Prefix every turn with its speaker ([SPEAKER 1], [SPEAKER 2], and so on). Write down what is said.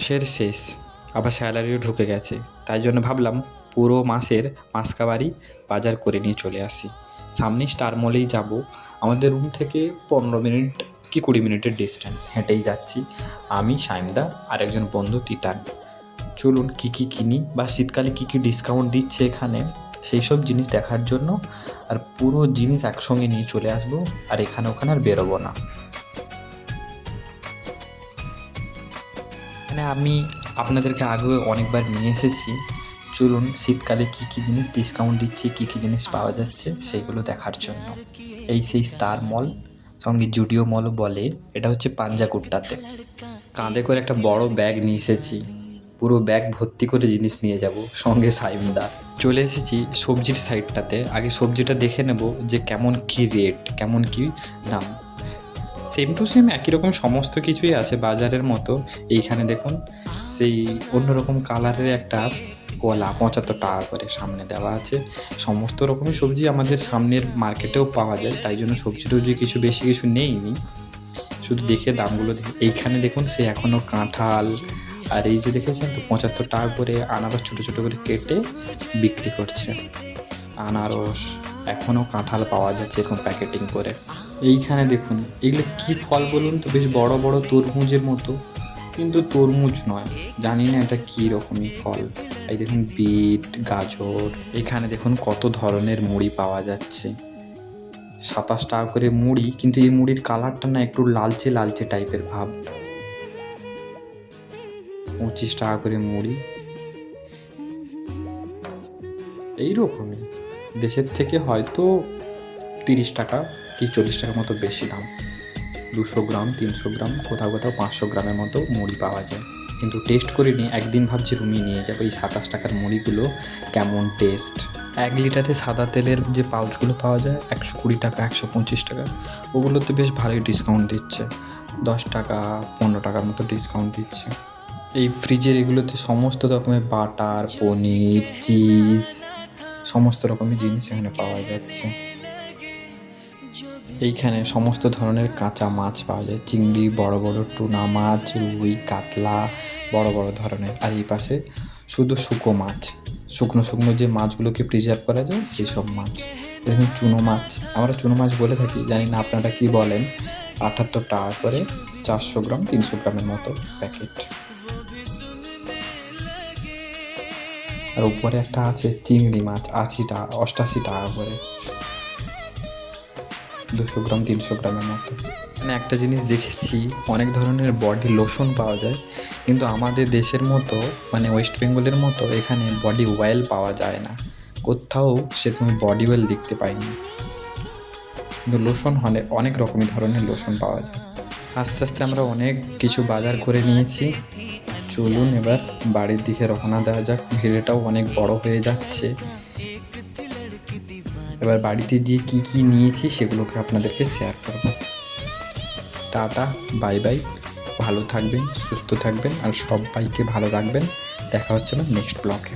[SPEAKER 1] শেষ, আবার স্যালারিও ঢুকে গেছে, তাই জন্য ভাবলাম পুরো মাসের মাসকাবারি বাজার করে নিয়ে চলে আসি। সামনেই স্টার মলেই যাব। আমাদের রুম থেকে 15 মিনিট কি 20 মিনিটের ডিস্টেন্স, হেঁটেই যাচ্ছি আমি, সাইমদা আর একজন বন্ধু তিতান। চলুন কী কী কিনি বা শীতকালে কী কী ডিসকাউন্ট দিচ্ছে এখানে সেই সব জিনিস দেখার জন্য, আর পুরো জিনিস একসঙ্গে নিয়ে চলে আসবো, আর এখানে ওখানে আর বেরোবো না। মানে আমি আপনাদেরকে আগেও অনেকবার নিয়ে এসেছি। চলুন শীতকালে কী কী জিনিস ডিসকাউন্ট দিচ্ছে, কী কী জিনিস পাওয়া যাচ্ছে সেইগুলো দেখার জন্য। এই সেই স্টার মল, সঙ্গে জুডিও মলও বলে। এটা হচ্ছে পাঞ্জাকুট্টাতে। কাঁধে করে একটা বড় ব্যাগ নিয়ে এসেছি, পুরো ব্যাগ ভর্তি করে জিনিস নিয়ে যাব, সঙ্গে সাইমদা। চলে এসেছি সবজির সাইডটাতে। আগে সবজিটা দেখে নেব যে কেমন কী রেট, কেমন কী দাম। সেম টু সেম একই রকম সমস্ত কিছুই আছে বাজারের মতো। এইখানে দেখুন সেই অন্যরকম কালারের একটা কলা 75 টাকা করে সামনে দেওয়া আছে। সমস্ত রকমের সবজি আমাদের সামনের মার্কেটেও পাওয়া যায়, তাই জন্য সবজি টবজি কিছু বেশি কিছু নেইনি, শুধু দেখে দামগুলো দেখে। এইখানে দেখুন সে এখনও কাঁঠাল, আর এই যে দেখেছেন তো 75 টাকা করে আনারস ছোটো ছোটো করে কেটে বিক্রি করছে। আনারস, এখনও কাঁঠাল পাওয়া যাচ্ছে এরকম প্যাকেটিং করে। এইখানে দেখুন এগুলো কী ফল বলুন তো, বেশ বড় বড় তরমুজের মতো, কিন্তু তরমুজ নয়, জানি না এটা কী রকমই ফল। এই দেখুন বিট, গাজর। এখানে দেখুন কত ধরনের মুড়ি পাওয়া যাচ্ছে। 27 টাকা করে মুড়ি, কিন্তু এই মুড়ির কালারটা না একটু লালচে লালচে টাইপের ভাব। 25 টাকা করে মুড়ি, এইরকমই। দেশের থেকে হয়তো 30 টাকা কি 40 টাকার মতো বেশি দাম। 200 গ্রাম, 300 গ্রাম, কোথাও কোথাও 500 গ্রামের মতো মুড়ি পাওয়া যায়। কিন্তু টেস্ট করিনি, একদিন ভাবছি রুমিয়ে নিয়ে যাবো এই 27 টাকার মুড়িগুলো কেমন টেস্ট। 1 লিটারে সাদা তেলের যে পাউচগুলো পাওয়া যায় 120 টাকা, 125 টাকা, ওগুলোতে বেশ ভালোই ডিসকাউন্ট দিচ্ছে। 10 টাকা 15 টাকার মতো ডিসকাউন্ট দিচ্ছে। এই ফ্রিজের এগুলোতে সমস্ত রকমের বাটার, পনির, চিজ, সমস্ত রকমের জিনিস এখানে পাওয়া যাচ্ছে। এইখানে সমস্ত ধরনের কাঁচা মাছ পাওয়া যায়, চিংড়ি, বড় বড় টুনা মাছ, রুই, কাতলা, বড় বড় ধরনের। আর এই পাশে শুধু শুকনো মাছ, শুকনো শুকনো যে মাছগুলোকে প্রিজার্ভ করা যায় সেই সব মাছ। দেখুন চুনো মাছ, আমরা চুনো মাছ বলে থাকি, জানি না আপনারা কি বলেন। 78 টাকা করে 400 গ্রাম, 300 গ্রামের মতো প্যাকেট। আর উপরে একটা আছে চিংড়ি মাছ, 80 টাকা 88 টাকা করে, 200 গ্রাম, 300 গ্রামের মতো। মানে একটা জিনিস দেখেছি, অনেক ধরনের বডি লোশন পাওয়া যায়, কিন্তু আমাদের দেশের মতো মানে ওয়েস্ট বেঙ্গলের মতো এখানে বডি অয়েল পাওয়া যায় না। কোথাও সেরকম বডি অয়েল দেখতে পাইনি, কিন্তু লোশন হলে অনেক রকমের ধরনের লোশন পাওয়া যায়। আস্তে আস্তে আমরা অনেক কিছু বাজার করে নিয়েছি। চলুন এবার বাড়ির দিকে রওনা দেওয়া যাক, ভিড়টাও অনেক বড় হয়ে যাচ্ছে। এবার বাড়িতে গিয়ে কী কী নিয়েছি সেগুলোকে আপনাদেরকে শেয়ার করব। টাটা, বাই বাই, ভালো থাকবেন, সুস্থ থাকবেন, আর সবাইকে ভালো রাখবেন। দেখা হচ্ছে আমার নেক্সট ব্লগে।